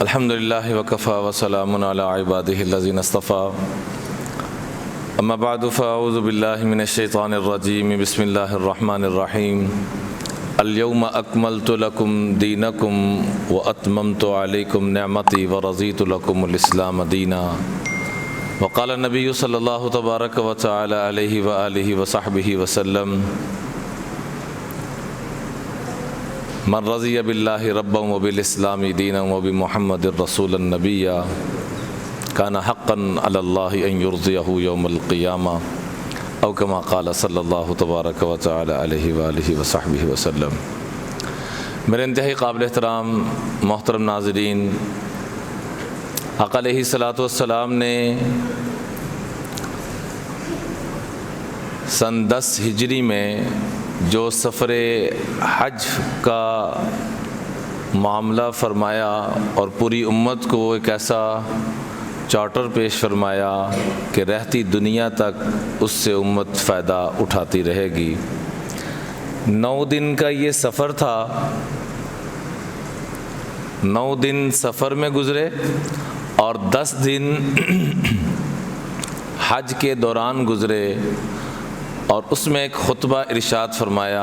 الحمدللہ وکفی وسلام علی عبادہ الذین اصطفی اما بعد فاعوذ باللہ من الشیطان الرجیم بسم اللہ الرحمن الرحیم الیوم اکملت لکم دینکم واتممت علیکم نعمتی ورضیت لکم الاسلام دینا وقال النبی صلی اللہ تبارک و تعالی علیہ وآلہ وصحبہ وسلم من رضی باللہ ربا وبالاسلام دینا وبمحمد الرسول النبی کان حقا علی اللہ ان یرضیہ یوم القیامہ او کما قال صلی اللہ تبارک و تعالی علیہ وآلہ وصحبہ وسلم۔ میرے انتہائی قابل احترام محترم ناظرین، آقا علیہ الصلاۃ والسلام نے سن 10 ہجری میں جو سفر حج کا معاملہ فرمایا اور پوری امت کو ایک ایسا چارٹر پیش فرمایا کہ رہتی دنیا تک اس سے امت فائدہ اٹھاتی رہے گی۔ 9 دن کا یہ سفر تھا، 9 دن سفر میں گزرے اور 10 دن حج کے دوران گزرے، اور اس میں ایک خطبہ ارشاد فرمایا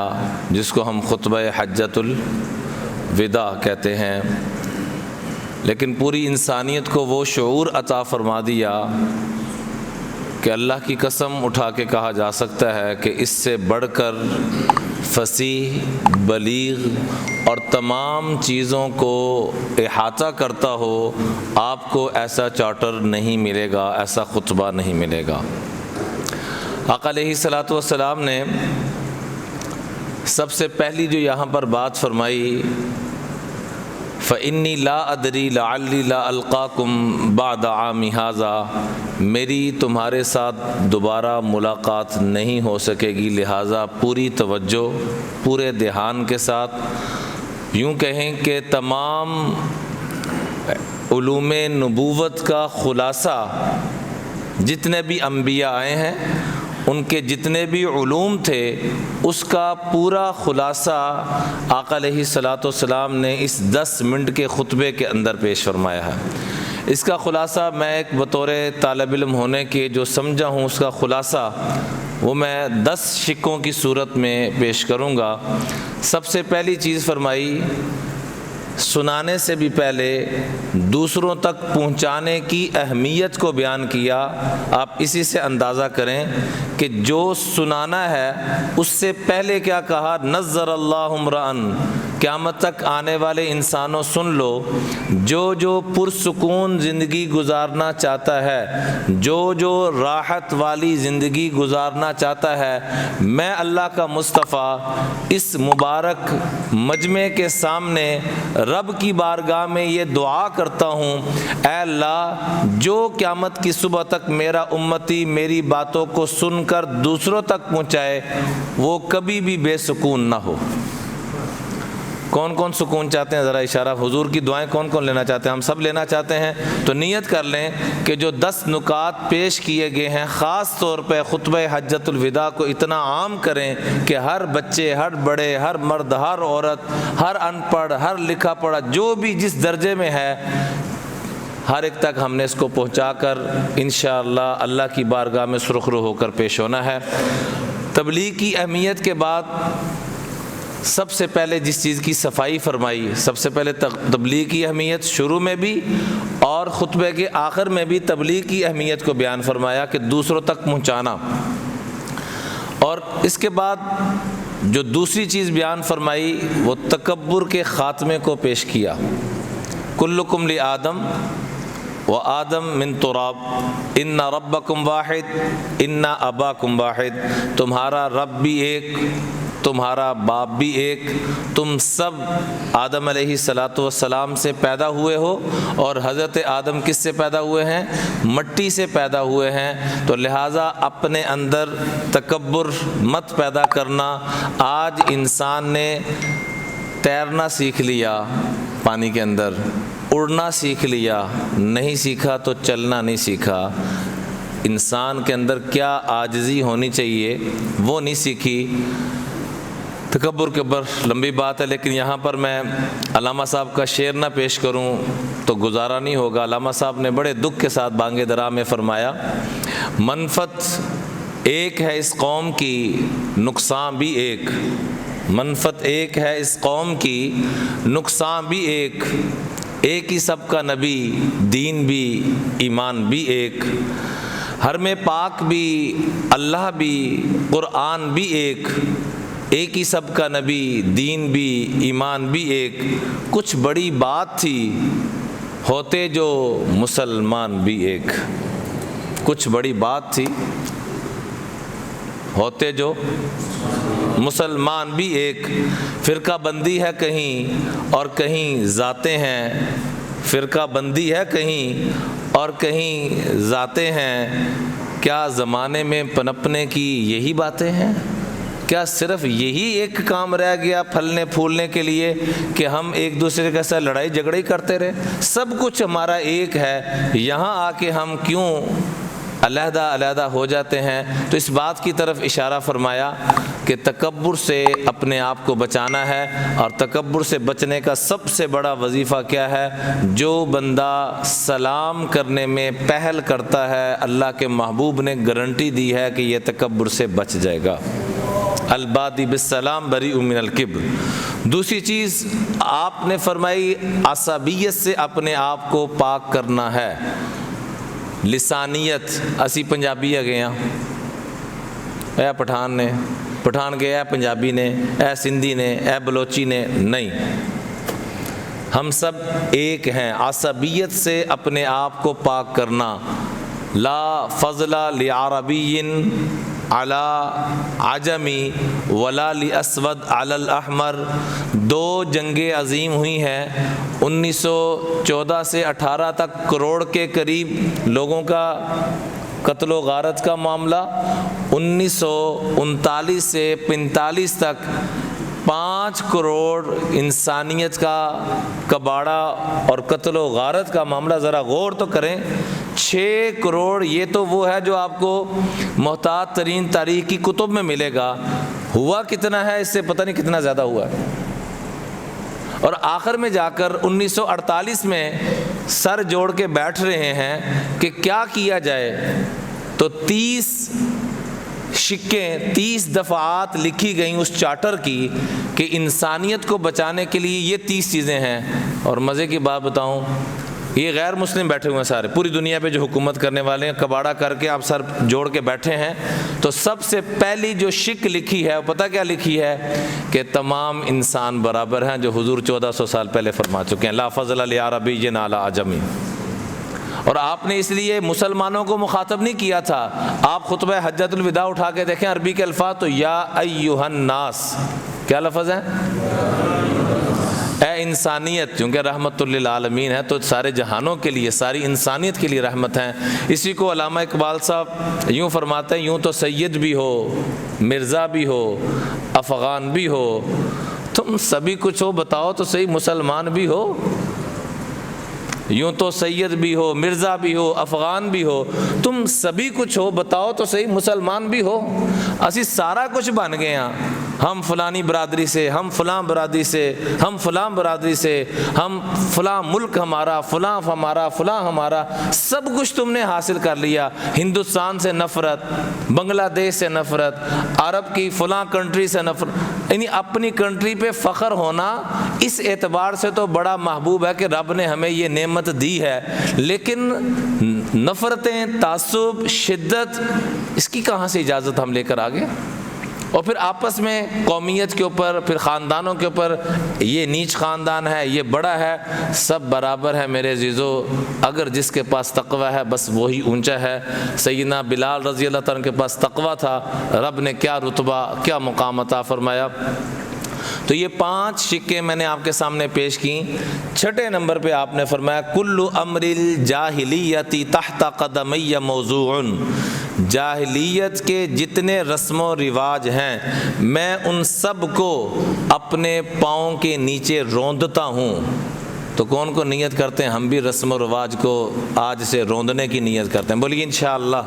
جس کو ہم خطبہ حجۃ الوداع کہتے ہیں، لیکن پوری انسانیت کو وہ شعور عطا فرما دیا کہ اللہ کی قسم اٹھا کے کہا جا سکتا ہے کہ اس سے بڑھ کر فصیح، بلیغ اور تمام چیزوں کو احاطہ کرتا ہو آپ کو ایسا چارٹر نہیں ملے گا، ایسا خطبہ نہیں ملے گا۔ آقا علیہ الصلاۃ والسلام نے سب سے پہلی جو یہاں پر بات فرمائی، فإنی لا ادری لعلی لا القاکم بعد عامی ھذا، میری تمہارے ساتھ دوبارہ ملاقات نہیں ہو سکے گی، لہٰذا پوری توجہ، پورے دھیان کے ساتھ، یوں کہیں کہ تمام علوم نبوت کا خلاصہ جتنے بھی انبیاء آئے ہیں ان کے جتنے بھی علوم تھے اس کا پورا خلاصہ آقا علیہ الصلاۃ والسلام نے اس 10 منٹ کے خطبے کے اندر پیش فرمایا ہے۔ اس کا خلاصہ میں ایک بطور طالب علم ہونے کے جو سمجھا ہوں اس کا خلاصہ وہ میں 10 شقوں کی صورت میں پیش کروں گا۔ سب سے پہلی چیز فرمائی، سنانے سے بھی پہلے دوسروں تک پہنچانے کی اہمیت کو بیان کیا۔ آپ اسی سے اندازہ کریں کہ جو سنانا ہے اس سے پہلے کیا کہا، نظر اللہ امرأن، قیامت تک آنے والے انسانوں سن لو، جو پرسکون زندگی گزارنا چاہتا ہے، جو راحت والی زندگی گزارنا چاہتا ہے، میں اللہ کا مصطفیٰ اس مبارک مجمع کے سامنے رب کی بارگاہ میں یہ دعا کرتا ہوں، اے اللہ جو قیامت کی صبح تک میرا امتی میری باتوں کو سن کر دوسروں تک پہنچائے وہ کبھی بھی بے سکون نہ ہو۔ کون کون سکون چاہتے ہیں؟ ذرا اشارہ، حضور کی دعائیں کون کون لینا چاہتے ہیں؟ ہم سب لینا چاہتے ہیں، تو نیت کر لیں کہ جو 10 نکات پیش کیے گئے ہیں خاص طور پہ خطبہ حجۃ الوداع کو اتنا عام کریں کہ ہر بچے، ہر بڑے، ہر مرد، ہر عورت، ہر ان پڑھ، ہر لکھا پڑھا، جو بھی جس درجے میں ہے، ہر ایک تک ہم نے اس کو پہنچا کر انشاءاللہ اللہ کی بارگاہ میں سرخرو ہو کر پیش ہونا ہے۔ تبلیغ کی اہمیت کے بعد سب سے پہلے جس چیز کی صفائی فرمائی، سب سے پہلے تبلیغ کی اہمیت شروع میں بھی اور خطبے کے آخر میں بھی تبلیغ کی اہمیت کو بیان فرمایا کہ دوسروں تک پہنچانا، اور اس کے بعد جو دوسری چیز بیان فرمائی وہ تکبر کے خاتمے کو پیش کیا۔ کلکم لآدم وآدم من تراب ان ربکم واحد ان اباکم واحد، تمہارا رب بھی ایک، تمہارا باپ بھی ایک، تم سب آدم علیہ الصلاۃ والسلام سے پیدا ہوئے ہو، اور حضرت آدم کس سے پیدا ہوئے ہیں؟ مٹی سے پیدا ہوئے ہیں، تو لہٰذا اپنے اندر تکبر مت پیدا کرنا۔ آج انسان نے تیرنا سیکھ لیا پانی کے اندر، اڑنا سیکھ لیا، نہیں سیکھا تو چلنا نہیں سیکھا۔ انسان کے اندر کیا عاجزی ہونی چاہیے وہ نہیں سیکھی۔ تکبر کے اوپر لمبی بات ہے، لیکن یہاں پر میں علامہ صاحب کا شعر نہ پیش کروں تو گزارا نہیں ہوگا۔ علامہ صاحب نے بڑے دکھ کے ساتھ بانگ درا میں فرمایا، منفت ایک ہے اس قوم کی، نقصان بھی ایک، منفت ایک ہے اس قوم کی، نقصان بھی ایک، ایک ہی سب کا نبی، دین بھی، ایمان بھی ایک، حرم پاک بھی، اللہ بھی، قرآن بھی ایک، ایک ہی سب کا نبی، دین بھی، ایمان بھی ایک، کچھ بڑی بات تھی ہوتے جو مسلمان بھی ایک، کچھ بڑی بات تھی ہوتے جو مسلمان بھی ایک، فرقہ بندی ہے کہیں اور کہیں ذاتیں ہیں، فرقہ بندی ہے کہیں اور کہیں ذاتیں ہیں، کیا زمانے میں پنپنے کی یہی باتیں ہیں؟ کیا صرف یہی ایک کام رہ گیا پھلنے پھولنے کے لیے کہ ہم ایک دوسرے کے ساتھ لڑائی جھگڑے کرتے رہے؟ سب کچھ ہمارا ایک ہے، یہاں آ کے ہم کیوں علیحدہ علیحدہ ہو جاتے ہیں؟ تو اس بات کی طرف اشارہ فرمایا کہ تکبر سے اپنے آپ کو بچانا ہے، اور تکبر سے بچنے کا سب سے بڑا وظیفہ کیا ہے؟ جو بندہ سلام کرنے میں پہل کرتا ہے، اللہ کے محبوب نے گارنٹی دی ہے کہ یہ تکبر سے بچ جائے گا۔ البادی بالسلام بریء من الکبر۔ دوسری چیز آپ نے فرمائی عصبیت سے اپنے آپ کو پاک کرنا ہے، لسانیت، اسی پنجابی گئے ہاں، اے پٹھان نے پٹھان گیا، اے پنجابی نے، اے سندھی نے، اے بلوچی نے، نہیں، ہم سب ایک ہیں۔ عصبیت سے اپنے آپ کو پاک کرنا، لا فضل لعربی علی عجمی ولا لاسود علی الاحمر۔ دو جنگیں عظیم ہوئی ہیں، 1914 سے 18 تک کروڑ کے قریب لوگوں کا قتل و غارت کا معاملہ، 1939 سے 45 تک 5 کروڑ انسانیت کا کباڑہ اور قتل و غارت کا معاملہ۔ ذرا غور تو کریں، 6 کروڑ، یہ تو وہ ہے جو آپ کو محتاط ترین تاریخ کی کتب میں ملے گا، ہوا کتنا ہے اس سے پتہ نہیں کتنا زیادہ ہوا ہے۔ اور آخر میں جا کر 1948 میں سر جوڑ کے بیٹھ رہے ہیں کہ کیا کیا جائے، تو 30 شکیں، 30 دفعات لکھی گئیں اس چارٹر کی کہ انسانیت کو بچانے کے لیے یہ 30 چیزیں ہیں۔ اور مزے کی بات بتاؤں، یہ غیر مسلم بیٹھے ہوئے ہیں سارے، پوری دنیا پہ جو حکومت کرنے والے ہیں، کباڑہ کر کے آپ سر جوڑ کے بیٹھے ہیں، تو سب سے پہلی جو شک لکھی ہے وہ پتہ کیا لکھی ہے؟ کہ تمام انسان برابر ہیں، جو حضور 1400 سال پہلے فرما چکے ہیں، لا فضل لعربی علی عجمی۔ اور آپ نے اس لیے مسلمانوں کو مخاطب نہیں کیا تھا، آپ خطبہ حجۃ الوداع اٹھا کے دیکھیں عربی کے الفاظ، تو یا ایھا الناس، کیا لفظ ہے؟ اے انسانیت، کیونکہ رحمت للعالمین ہے تو سارے جہانوں کے لیے، ساری انسانیت کے لیے رحمت ہیں۔ اسی کو علامہ اقبال صاحب یوں فرماتے ہیں، یوں تو سید بھی ہو، مرزا بھی ہو، افغان بھی ہو، تم سبھی کچھ ہو، بتاؤ تو صحیح مسلمان بھی ہو۔ یوں تو سید بھی ہو، مرزا بھی ہو، افغان بھی ہو، تم سبھی کچھ ہو، بتاؤ تو صحیح مسلمان بھی ہو۔ اسی سارا کچھ بن گئے ہیں، ہم فلانی برادری سے، ہم فلاں برادری سے، ہم فلاں برادری سے، ہم فلاں ملک ہمارا، فلاں ہمارا، فلاں ہمارا، سب کچھ تم نے حاصل کر لیا۔ ہندوستان سے نفرت، بنگلہ دیش سے نفرت، عرب کی فلاں کنٹری سے نفرت، یعنی اپنی کنٹری پہ فخر ہونا اس اعتبار سے تو بڑا محبوب ہے کہ رب نے ہمیں یہ نعمت دی ہے، لیکن نفرتیں، تعصب، شدت، اس کی کہاں سے اجازت ہم لے کر آگے؟ اور پھر آپس میں قومیت کے اوپر، پھر خاندانوں کے اوپر، یہ نیچ خاندان ہے، یہ بڑا ہے، سب برابر ہے میرے عزیزو۔ اگر جس کے پاس تقوی ہے بس وہی اونچا ہے۔ سیدنا بلال رضی اللہ تعالیٰ کے پاس تقوی تھا، رب نے کیا رتبہ، کیا مقام عطا فرمایا۔ تو یہ 5 شکیں میں نے آپ کے سامنے پیش کی۔ 6 نمبر پہ آپ نے فرمایا کل امر الجاہلیت تحت قدمی موضوع، جاہلیت کے جتنے رسم و رواج ہیں میں ان سب کو اپنے پاؤں کے نیچے روندتا ہوں۔ تو کون کو نیت کرتے ہیں؟ ہم بھی رسم و رواج کو آج سے روندنے کی نیت کرتے ہیں، بولیے انشاءاللہ۔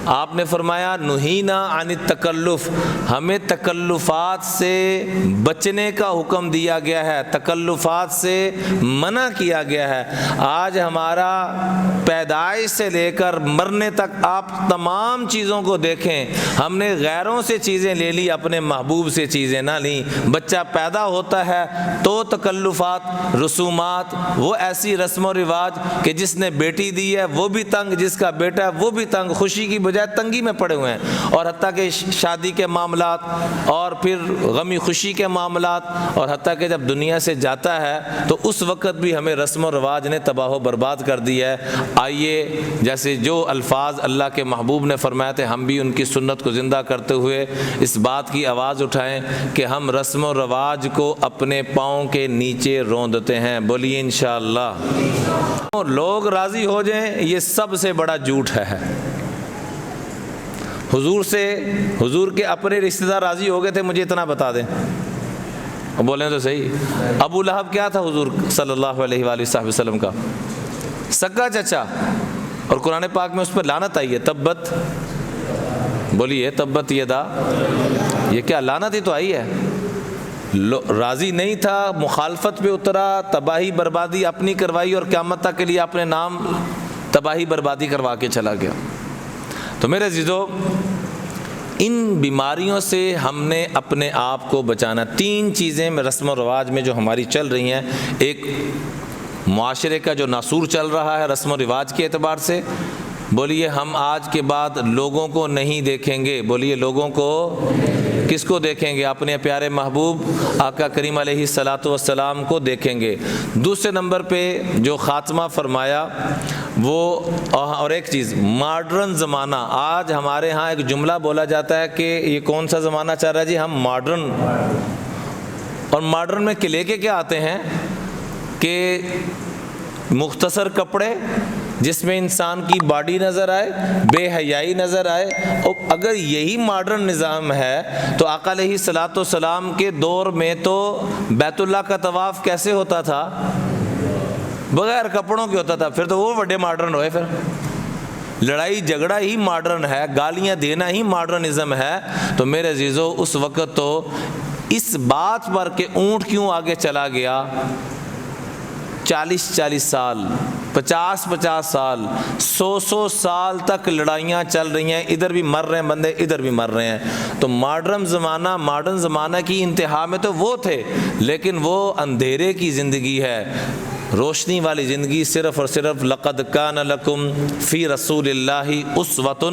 آپ نے فرمایا نہینا عن التکلف، ہمیں تکلفات سے بچنے کا حکم دیا گیا ہے، تکلفات سے منع کیا گیا ہے۔ آج ہمارا پیدائش سے لے کر مرنے تک آپ تمام چیزوں کو دیکھیں، ہم نے غیروں سے چیزیں لے لی، اپنے محبوب سے چیزیں نہ لیں۔ بچہ پیدا ہوتا ہے تو تکلفات، رسومات، وہ ایسی رسم و رواج کہ جس نے بیٹی دی ہے وہ بھی تنگ، جس کا بیٹا ہے وہ بھی تنگ، خوشی کی بجائے تنگی میں پڑے ہوئے ہیں، اور حتیٰ کہ شادی کے معاملات اور پھر غمی خوشی کے معاملات، اور حتیٰ کہ جب دنیا سے جاتا ہے تو اس وقت بھی ہمیں رسم و رواج نے تباہ و برباد کر دی ہے۔ آئیے جیسے جو الفاظ اللہ کے محبوب نے فرمایا تھے، ہم بھی ان کی سنت کو زندہ کرتے ہوئے اس بات کی آواز اٹھائیں کہ ہم رسم و رواج کو اپنے پاؤں کے نیچے روندتے ہیں۔ بولیے انشاءاللہ۔ لوگ راضی ہو جائیں، یہ سب سے بڑا جھوٹ ہے۔ حضور کے اپنے رشتہ دار راضی ہو گئے تھے، مجھے اتنا بتا دیں، بولیں تو صحیح۔ ابو لہب کیا تھا حضور صلی اللہ علیہ وآلہ وسلم کا؟ سگا چچا، اور قرآن پاک میں اس پر لعنت آئی ہے، تبت، بولیے تبت یدا، یہ کیا لعنت ہی تو آئی ہے۔ راضی نہیں تھا، مخالفت پہ اترا، تباہی بربادی اپنی کروائی، اور قیامت تک کے لیے اپنے نام تباہی بربادی کروا کے چلا گیا۔ تو میرے عزیزو، ان بیماریوں سے ہم نے اپنے آپ کو بچانا۔ 3 چیزیں میں رسم و رواج میں جو ہماری چل رہی ہیں، ایک معاشرے کا جو ناسور چل رہا ہے رسم و رواج کے اعتبار سے، بولیے ہم آج کے بعد لوگوں کو نہیں دیکھیں گے، بولیے لوگوں کو، کس کو دیکھیں گے؟ اپنے پیارے محبوب آقا کریم علیہ الصلاۃ والسلام کو دیکھیں گے۔ دوسرے نمبر پہ جو خاتمہ فرمایا وہ، اور ایک چیز ماڈرن زمانہ، آج ہمارے ہاں ایک جملہ بولا جاتا ہے کہ یہ کون سا زمانہ چل رہا ہے جی، ہم ماڈرن، اور ماڈرن میں لے کے کیا آتے ہیں کہ مختصر کپڑے جس میں انسان کی باڈی نظر آئے، بے حیائی نظر آئے۔ اور اگر یہی ماڈرن نظام ہے تو آقا علیہ الصلاۃ والسلام کے دور میں تو بیت اللہ کا طواف کیسے ہوتا تھا؟ بغیر کپڑوں کے ہوتا تھا۔ پھر تو وہ بڑے ماڈرن ہوئے، پھر لڑائی جھگڑا ہی ماڈرن ہے، گالیاں دینا ہی ماڈرنزم ہے۔ تو میرے عزیزو، اس وقت تو اس بات پر کہ اونٹ کیوں آگے چلا گیا، 40 سال، 50 سال، 100 سال تک لڑائیاں چل رہی ہیں، ادھر بھی مر رہے ہیں بندے، ادھر بھی مر رہے ہیں۔ تو ماڈرن زمانہ کی انتہا میں تو وہ تھے، لیکن وہ اندھیرے کی زندگی ہے۔ روشنی والی زندگی صرف اور صرف لقد کان لکم فی رسول اللہ اسوۃ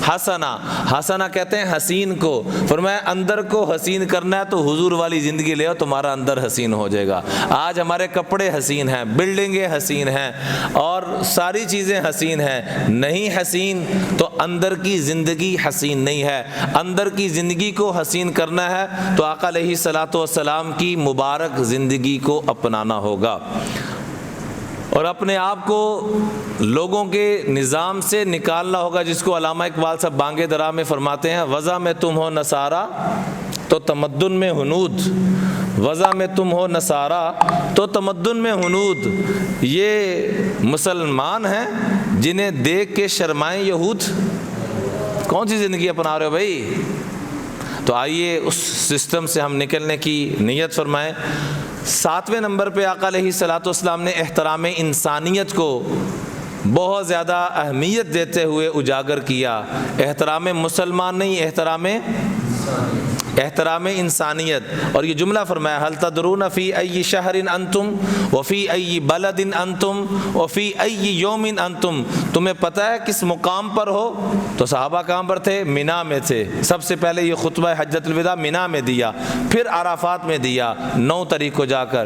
حسنہ۔ حسنہ کہتے ہیں حسین کو، فرمایا اندر کو حسین کرنا ہے تو حضور والی زندگی لے آؤ، تمہارا اندر حسین ہو جائے گا۔ آج ہمارے کپڑے حسین ہیں، بلڈنگیں حسین ہیں، اور ساری چیزیں حسین ہیں، نہیں حسین تو اندر کی زندگی حسین نہیں ہے۔ اندر کی زندگی کو حسین کرنا ہے تو آقا علیہ الصلاۃ والسلام کی مبارک زندگی کو اپنانا ہوگا، اور اپنے آپ کو لوگوں کے نظام سے نکالنا ہوگا، جس کو علامہ اقبال صاحب بانگے درا میں فرماتے ہیں، وضع میں تم ہو نصارہ تو تمدن میں ہنود، وضع میں تم ہو نصارہ تو تمدن میں ہنود۔ یہ مسلمان ہیں جنہیں دیکھ کے شرمائیں یہود، کون سی زندگی اپنا رہے ہو بھائی؟ تو آئیے اس سسٹم سے ہم نکلنے کی نیت فرمائیں۔ 7ویں نمبر پہ آقا علیہ الصلاۃ والسلام نے احترام انسانیت کو بہت زیادہ اہمیت دیتے ہوئے اجاگر کیا۔ احترام مسلمان نہیں، احترام انسانیت۔ اور یہ جملہ فرمایا، هل تدرون فی ای شہر انتم وفی ای بلد انتم وفی ای یوم انتم، تمہیں پتہ ہے کس مقام پر ہو؟ تو صحابہ کہاں پر تھے؟ مینا میں تھے۔ سب سے پہلے یہ خطبہ حجۃ الوداع مینا میں دیا، پھر عرفات میں دیا 9 تاریخ کو جا کر،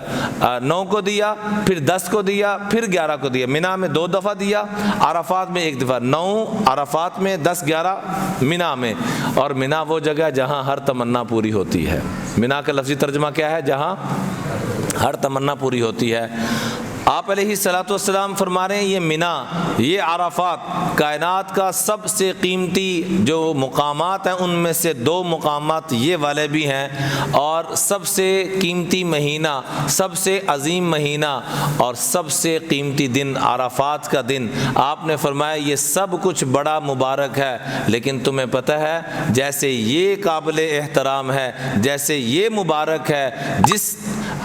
9 کو دیا، پھر 10 کو دیا، پھر 11 کو دیا۔ مینا میں 2 دفعہ دیا، عرفات میں 1 دفعہ، 9 عرفات میں، 10 11 مینا میں۔ اور مینا وہ جگہ جہاں ہر تمنا پوری ہوتی ہے۔ مینا کا لفظی ترجمہ کیا ہے؟ جہاں ہر تمنا پوری ہوتی ہے۔ آپ علیہ الصلوۃ والسلام فرما رہے ہیں یہ منا، یہ عرفات کائنات کا سب سے قیمتی جو مقامات ہیں ان میں سے 2 مقامات یہ والے بھی ہیں، اور سب سے قیمتی مہینہ، سب سے عظیم مہینہ اور سب سے قیمتی دن عرفات کا دن۔ آپ نے فرمایا یہ سب کچھ بڑا مبارک ہے، لیکن تمہیں پتہ ہے جیسے یہ قابل احترام ہے، جیسے یہ مبارک ہے، جس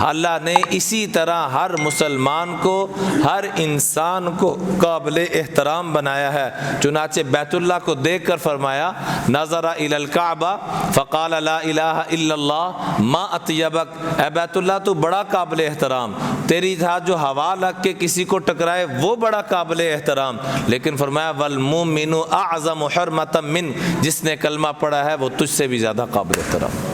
اللہ نے اسی طرح ہر مسلمان کو، ہر انسان کو قابل احترام بنایا ہے۔ چنانچہ بیت اللہ کو دیکھ کر فرمایا نظر الی الکعبہ فقال لا الہ الا اللہ ما اطیبک، اے بیت اللہ تو بڑا قابل احترام، تیری ہاتھ جو ہوا لگ کے کسی کو ٹکرائے وہ بڑا قابل احترام، لیکن فرمایا والمؤمن اعظم حرمۃ من، جس نے کلمہ پڑھا ہے وہ تجھ سے بھی زیادہ قابل احترام۔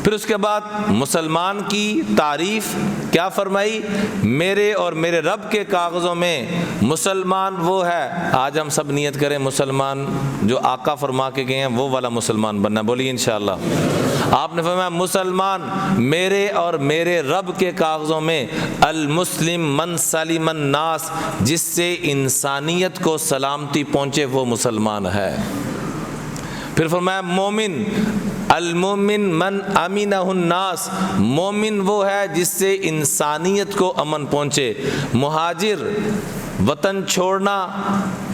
پھر اس کے بعد مسلمان کی تعریف کیا فرمائی؟ میرے اور میرے رب کے کاغذوں میں مسلمان وہ ہے، آج ہم سب نیت کریں مسلمان جو آقا فرما کے گئے ہیں وہ والا مسلمان بننا، بولیے انشاءاللہ۔ آپ نے فرمایا مسلمان میرے اور میرے رب کے کاغذوں میں المسلم من سلم الناس، جس سے انسانیت کو سلامتی پہنچے وہ مسلمان ہے۔ پھر فرمایا مومن المومن من امینہ الناس، مومن وہ ہے جس سے انسانیت کو امن پہنچے۔ مہاجر وطن چھوڑنا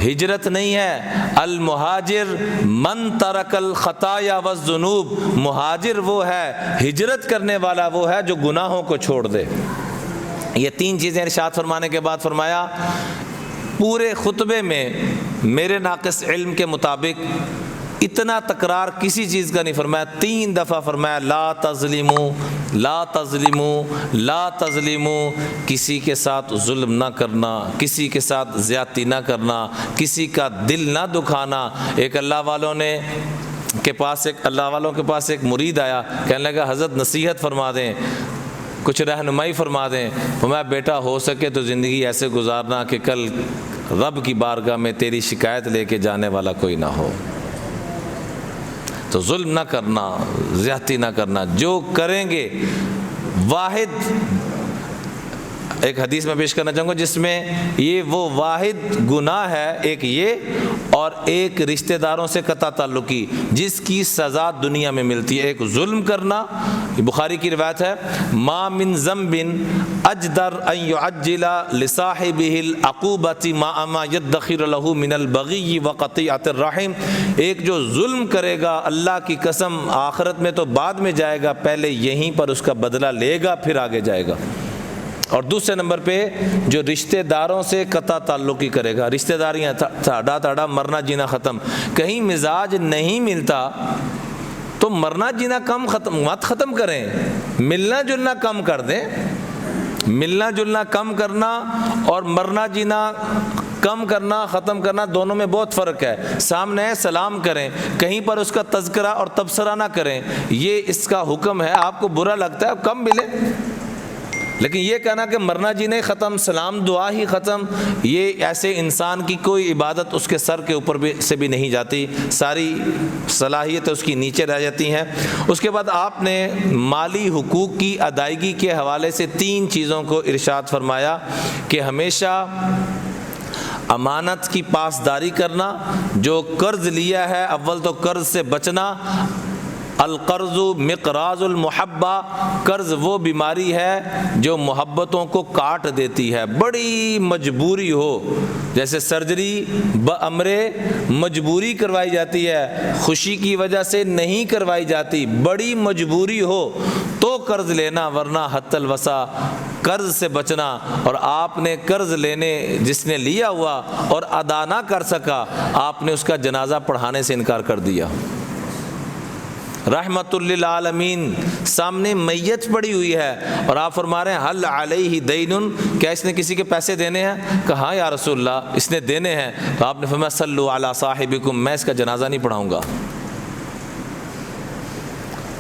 ہجرت نہیں ہے، المہاجر من ترک الخطایا والذنوب، مہاجر وہ ہے، ہجرت کرنے والا وہ ہے جو گناہوں کو چھوڑ دے۔ یہ 3 چیزیں ارشاد فرمانے کے بعد فرمایا پورے خطبے میں میرے ناقص علم کے مطابق اتنا تکرار کسی چیز کا نہیں فرمایا، 3 دفعہ فرمایا لا تظلموا لا تظلموا لا تظلموا، کسی کے ساتھ ظلم نہ کرنا، کسی کے ساتھ زیادتی نہ کرنا، کسی کا دل نہ دکھانا۔ ایک اللہ والوں کے پاس ایک مرید آیا، کہنے لگا حضرت نصیحت فرما دیں، کچھ رہنمائی فرما دیں۔ فرمایا بیٹا ہو سکے تو زندگی ایسے گزارنا کہ کل رب کی بارگاہ میں تیری شکایت لے کے جانے والا کوئی نہ ہو، تو ظلم نہ کرنا، زیادتی نہ کرنا، جو کریں گے۔ واحد ایک حدیث میں پیش کرنا چاہوں گا جس میں یہ وہ واحد گناہ ہے، ایک یہ اور ایک رشتہ داروں سے قطع تعلقی، جس کی سزا دنیا میں ملتی ہے۔ ایک ظلم کرنا، بخاری کی روایت ہے ما من ذنب اجدر ان يعجل لصاحبه العقوبة ما يدخر له من البغي وقطيعة الرحم، ایک جو ظلم کرے گا اللہ کی قسم آخرت میں تو بعد میں جائے گا، پہلے یہیں پر اس کا بدلہ لے گا پھر آگے جائے گا۔ اور دوسرے نمبر پہ جو رشتہ داروں سے قطع تعلقی کرے گا، رشتہ داریاں تھاڑا مرنا جینا ختم، کہیں مزاج نہیں ملتا تو مرنا جینا مت ختم کریں، ملنا جلنا کم کر دیں۔ ملنا جلنا کم کرنا اور مرنا جینا کم کرنا، ختم کرنا، دونوں میں بہت فرق ہے۔ سامنے ہے سلام کریں، کہیں پر اس کا تذکرہ اور تبصرہ نہ کریں، یہ اس کا حکم ہے۔ آپ کو برا لگتا ہے کم ملے، لیکن یہ کہنا کہ مرنا جینے ختم، سلام دعا ہی ختم، یہ ایسے انسان کی کوئی عبادت اس کے سر کے اوپر سے بھی نہیں جاتی، ساری صلاحیت اس کی نیچے رہ جاتی ہیں۔ اس کے بعد آپ نے مالی حقوق کی ادائیگی کے حوالے سے 3 چیزوں کو ارشاد فرمایا کہ ہمیشہ امانت کی پاسداری کرنا، جو قرض لیا ہے اول تو قرض سے بچنا۔ القرض مقراض المحبہ، قرض وہ بیماری ہے جو محبتوں کو کاٹ دیتی ہے، بڑی مجبوری ہو، جیسے سرجری بامر مجبوری کروائی جاتی ہے، خوشی کی وجہ سے نہیں کروائی جاتی، بڑی مجبوری ہو تو قرض لینا، ورنہ حتی الوسع قرض سے بچنا۔ اور آپ نے قرض لینے جس نے لیا ہوا اور ادا نہ کر سکا، آپ نے اس کا جنازہ پڑھانے سے انکار کر دیا۔ رحمت للعالمین، سامنے میت پڑی ہوئی ہے اور آپ فرما رہے ہیں حل علیہ دین، کیا اس نے کسی کے پیسے دینے ہیں؟ کہا یا رسول اللہ اس نے دینے ہیں، تو آپ نے فرمایا صلوا علی صاحبکم، میں اس کا جنازہ نہیں پڑھاؤں گا۔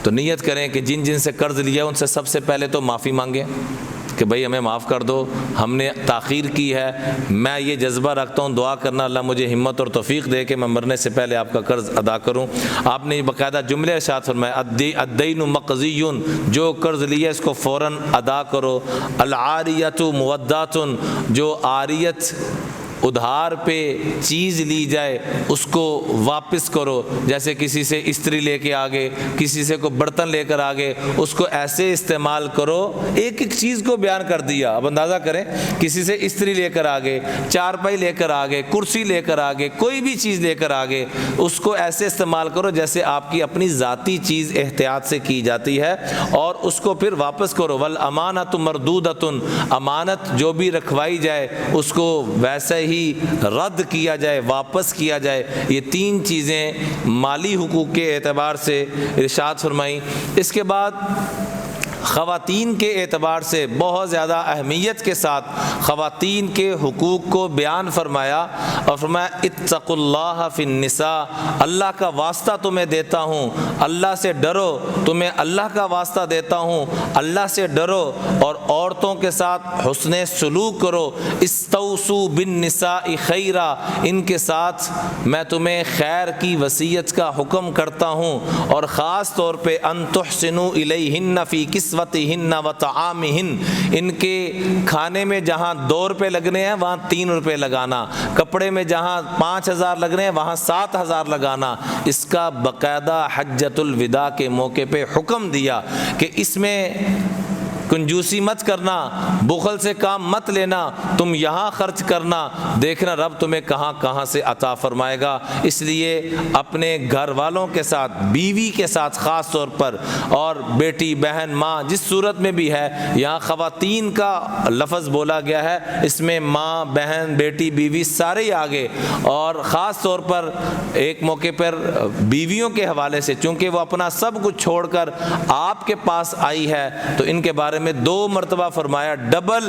تو نیت کریں کہ جن جن سے قرض لیا ان سے سب سے پہلے تو معافی مانگیں، کہ بھئی ہمیں معاف کر دو، ہم نے تاخیر کی ہے، میں یہ جذبہ رکھتا ہوں، دعا کرنا اللہ مجھے ہمت اور توفیق دے کہ میں مرنے سے پہلے آپ کا قرض ادا کروں۔ آپ نے باقاعدہ جملے ارشاد فرمایا، الدین مقضی، جو قرض لیا اس کو فوراً ادا کرو۔ العاریۃ مودات، جو عاریت ادھار پہ چیز لی جائے اس کو واپس کرو، جیسے کسی سے استری لے کے آگے، کسی سے کوئی برتن لے کر آگے، اس کو ایسے استعمال کرو۔ ایک ایک چیز کو بیان کر دیا، اب اندازہ کریں، کسی سے استری لے کر آگے، چارپائی لے کر آگے، کرسی لے کر آگے، کوئی بھی چیز لے کر آگے، اس کو ایسے استعمال کرو جیسے آپ کی اپنی ذاتی چیز احتیاط سے کی جاتی ہے، اور اس کو پھر واپس کرو۔ والامانۃ مردودۃ، امانت جو بھی رکھوائی جائے اس کو ویسے ہی رد کیا جائے، واپس کیا جائے۔ یہ تین چیزیں مالی حقوق کے اعتبار سے ارشاد فرمائی۔ اس کے بعد خواتین کے اعتبار سے بہت زیادہ اہمیت کے ساتھ خواتین کے حقوق کو بیان فرمایا، اور فرمایا اتقوا اللہ فی النساء، اللہ کا واسطہ تمہیں دیتا ہوں، اللہ سے ڈرو، تمہیں اللہ کا واسطہ دیتا ہوں، اللہ سے ڈرو اور عورتوں کے ساتھ حسن سلوک کرو۔ استوصوا بالنساء خیرا، ان کے ساتھ میں تمہیں خیر کی وصیت کا حکم کرتا ہوں، اور خاص طور پہ ان تحسنوا الیہن فی کسوتہن وطعامہن، ان کے کھانے میں جہاں 2 روپے لگنے ہیں وہاں 3 روپے لگانا، کپڑے میں جہاں 5,000 لگنے ہیں وہاں 7,000 لگانا۔ اس کا باقاعدہ حجۃ الوداع کے موقع پہ حکم دیا کہ اس میں کنجوسی مت کرنا، بخل سے کام مت لینا، تم یہاں خرچ کرنا، دیکھنا رب تمہیں کہاں کہاں سے عطا فرمائے گا۔ اس لیے اپنے گھر والوں کے ساتھ، بیوی کے ساتھ خاص طور پر، اور بیٹی، بہن، ماں، جس صورت میں بھی ہے، یہاں خواتین کا لفظ بولا گیا ہے، اس میں ماں، بہن، بیٹی، بیوی سارے ہی آگے، اور خاص طور پر ایک موقع پر بیویوں کے حوالے سے، چونکہ وہ اپنا سب کچھ چھوڑ کر آپ کے پاس آئی ہے، تو ان کے بارے میں 2 مرتبہ فرمایا ڈبل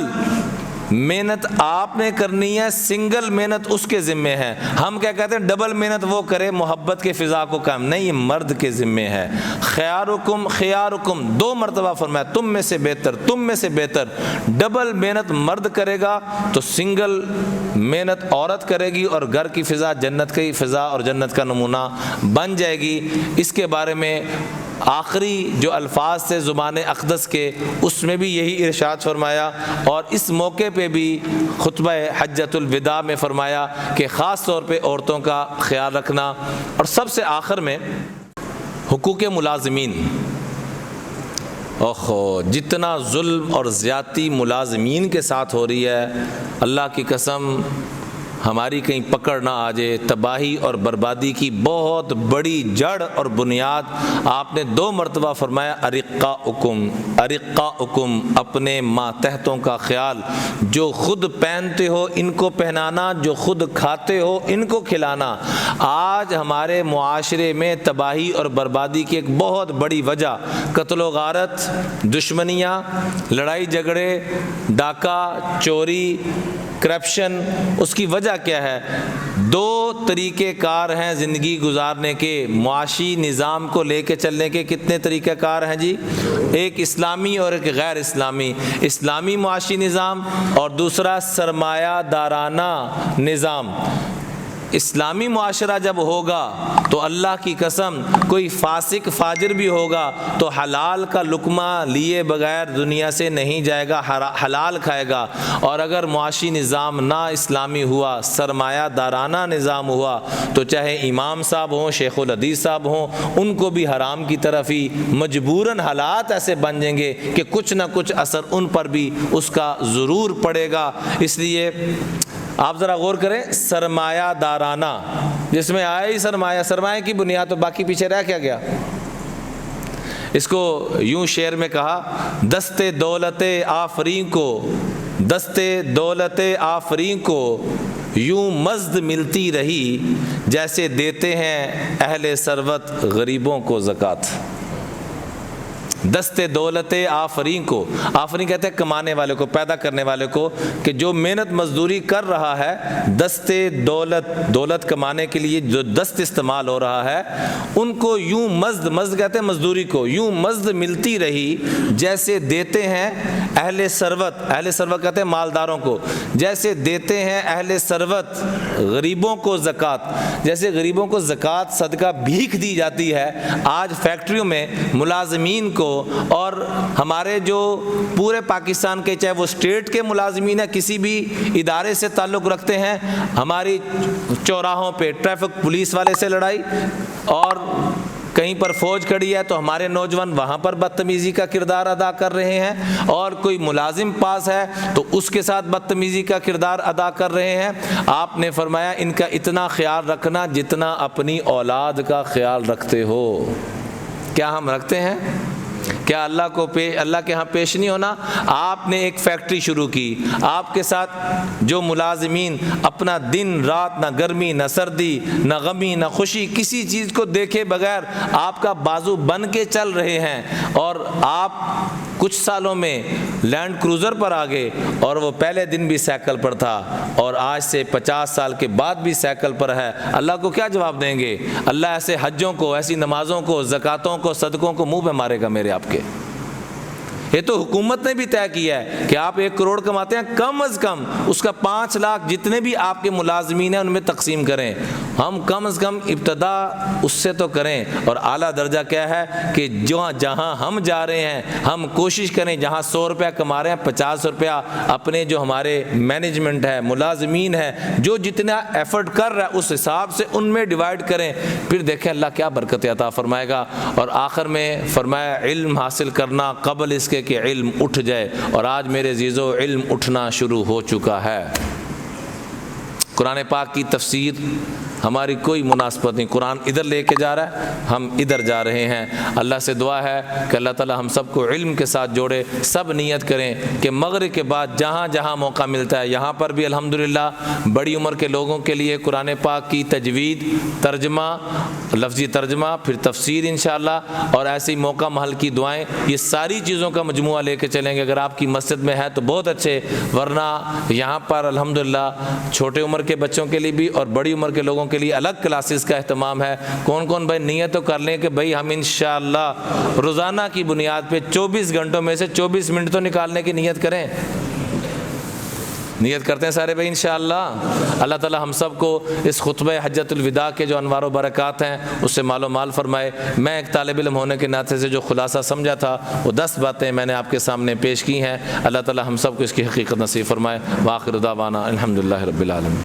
محنت آپ نے کرنی ہے، سنگل محنت اس کے ذمے ہے۔ ہم کیا کہتے ہیں، ڈبل محنت وہ کرے محبت کے فضا کو قائم، نہیں، یہ مرد کے ذمے ہے۔ خیارکم خیارکم 2 مرتبہ فرمایا، تم میں سے بہتر، تم میں سے بہتر۔ ڈبل محنت مرد کرے گا تو سنگل محنت عورت کرے گی، اور گھر کی فضا جنت کی فضا اور جنت کا نمونہ بن جائے گی۔ اس کے بارے میں آخری جو الفاظ تھے زبان اقدس کے، اس میں بھی یہی ارشاد فرمایا، اور اس موقع پہ بھی خطبہ حجۃ الوداع میں فرمایا کہ خاص طور پہ عورتوں کا خیال رکھنا۔ اور سب سے آخر میں حقوق ملازمین، جتنا ظلم اور زیادتی ملازمین کے ساتھ ہو رہی ہے، اللہ کی قسم ہماری کہیں پکڑ نہ آ جائے۔ تباہی اور بربادی کی بہت بڑی جڑ اور بنیاد آپ نے 2 مرتبہ فرمایا، ارقاؤکم ارقاؤکم، اپنے ماتحتوں کا خیال، جو خود پہنتے ہو ان کو پہنانا، جو خود کھاتے ہو ان کو کھلانا۔ آج ہمارے معاشرے میں تباہی اور بربادی کی ایک بہت بڑی وجہ قتل و غارت، دشمنیاں، لڑائی جھگڑے، ڈاکہ، چوری، کرپشن۔ اس کی وجہ کیا ہے؟ 2 طریقے کار ہیں زندگی گزارنے کے، معاشی نظام کو لے کے چلنے کے۔ کتنے طریقہ کار ہیں جی؟ ایک اسلامی اور ایک غیر اسلامی۔ اسلامی معاشی نظام اور دوسرا سرمایہ دارانہ نظام۔ اسلامی معاشرہ جب ہوگا تو اللہ کی قسم کوئی فاسق فاجر بھی ہوگا تو حلال کا لقمہ لیے بغیر دنیا سے نہیں جائے گا، حلال کھائے گا۔ اور اگر معاشی نظام نہ اسلامی ہوا، سرمایہ دارانہ نظام ہوا، تو چاہے امام صاحب ہوں، شیخ الحدیث صاحب ہوں، ان کو بھی حرام کی طرف ہی مجبوراً حالات ایسے بن جائیں گے کہ کچھ نہ کچھ اثر ان پر بھی اس کا ضرور پڑے گا۔ اس لیے آپ ذرا غور کریں، سرمایہ دارانہ، جس میں آیا ہی سرمایہ، سرمایہ کی بنیاد، تو باقی پیچھے رہ کیا گیا؟ اس کو یوں شعر میں کہا، دستے دولت آفرین کو، دستے دولت آفرین کو یوں مزد ملتی رہی، جیسے دیتے ہیں اہل ثروت غریبوں کو زکوٰۃ۔ دست دولت آفرین کو، آفرین کہتے ہیں کمانے والے کو، پیدا کرنے والے کو، کہ جو محنت مزدوری کر رہا ہے دست دولت کمانے کے لیے جو دست استعمال ہو رہا ہے، ان کو یوں مزد کہتے ہیں مزدوری کو، یوں مزد ملتی رہی جیسے دیتے ہیں اہل ثروت کہتے ہیں مالداروں کو، جیسے دیتے ہیں اہل ثروت غریبوں کو زکوٰۃ، جیسے غریبوں کو زکوٰۃ صدقہ بھیک دی جاتی ہے۔ آج فیکٹریوں میں ملازمین کو اور ہمارے جو پورے پاکستان کے چاہے وہ اسٹیٹ کے ملازمین ہیں، کسی بھی ادارے سے تعلق رکھتے ہیں، ہماری چوراہوں پہ ٹریفک پولیس والے سے لڑائی، اور کہیں پر فوج کھڑی ہے تو ہمارے نوجوان وہاں پر بدتمیزی کا کردار ادا کر رہے ہیں، اور کوئی ملازم پاس ہے تو اس کے ساتھ بدتمیزی کا کردار ادا کر رہے ہیں۔ آپ نے فرمایا ان کا اتنا خیال رکھنا جتنا اپنی اولاد کا خیال رکھتے ہو۔ کیا ہم رکھتے ہیں؟ کیا اللہ کے ہاں پیش نہیں ہونا؟ آپ نے ایک فیکٹری شروع کی، آپ کے ساتھ جو ملازمین اپنا دن رات نہ گرمی نہ سردی نہ غمی نہ خوشی کسی چیز کو دیکھے بغیر آپ کا بازو بن کے چل رہے ہیں، اور آپ کچھ سالوں میں لینڈ کروزر پر آ گئے، اور وہ پہلے دن بھی سائیکل پر تھا اور آج سے 50 سال کے بعد بھی سائیکل پر ہے، اللہ کو کیا جواب دیں گے؟ اللہ ایسے حجوں کو، ایسی نمازوں کو، زکاتوں کو، صدقوں کو منہ پہ مارے گا میرے آپ کے۔ یہ تو حکومت نے بھی طے کیا ہے کہ آپ 1 کروڑ کماتے ہیں، کم از کم اس کا 5 لاکھ جتنے بھی آپ کے ملازمین ہیں ان میں تقسیم کریں۔ ہم کم از کم ابتدا اس سے تو کریں، اور اعلیٰ درجہ کیا ہے کہ جہاں ہم جا رہے ہیں ہم کوشش کریں، جہاں 100 روپیہ کما رہے ہیں 50 روپیہ اپنے جو ہمارے مینجمنٹ ہے، ملازمین ہے، جو جتنا ایفرٹ کر رہا ہے اس حساب سے ان میں ڈیوائڈ کریں، پھر دیکھیں اللہ کیا برکت عطا فرمائے گا۔ اور آخر میں فرمایا علم حاصل کرنا قبل اس کے کہ علم اٹھ جائے، اور آج میرے عزیزو علم اٹھنا شروع ہو چکا ہے۔ قرآن پاک کی تفسیر ہماری کوئی مناسبت نہیں، قرآن ادھر لے کے جا رہا ہے، ہم ادھر جا رہے ہیں۔ اللہ سے دعا ہے کہ اللہ تعالی ہم سب کو علم کے ساتھ جوڑے۔ سب نیت کریں کہ مغرب کے بعد جہاں جہاں موقع ملتا ہے، یہاں پر بھی الحمدللہ بڑی عمر کے لوگوں کے لیے قرآن پاک کی تجوید، ترجمہ، لفظی ترجمہ، پھر تفسیر انشاءاللہ، اور ایسی موقع محل کی دعائیں، یہ ساری چیزوں کا مجموعہ لے کے چلیں گے۔ اگر آپ کی مسجد میں ہے تو بہت اچھے، ورنہ یہاں پر الحمدللہ چھوٹے عمر کے بچوں کے لیے بھی اور بڑی عمر کے لوگوں کے لیے الگ کلاسز کا اہتمام ہے۔ کون بھائی نیت تو کر لیں کہ بھائی ہم انشاءاللہ روزانہ کی بنیاد پہ 24 گھنٹوں میں سے 24 منٹ تو نکالنے کی نیت کریں۔ نیت کرتے ہیں سارے بھائی انشاءاللہ۔ اللہ تعالی ہم سب کو اس خطبہ حجۃ الوداع کے جو انوار و برکات ہیں اس سے مال و مال فرمائے۔ میں ایک طالب علم ہونے کے ناطے سے جو خلاصہ سمجھا تھا وہ 10 باتیں میں نے آپ کے سامنے پیش کی ہیں۔ اللہ تعالی ہم سب کو اس کی حقیقت نصیب فرمائے۔ وآخر دعوانا الحمدللہ رب العالمین۔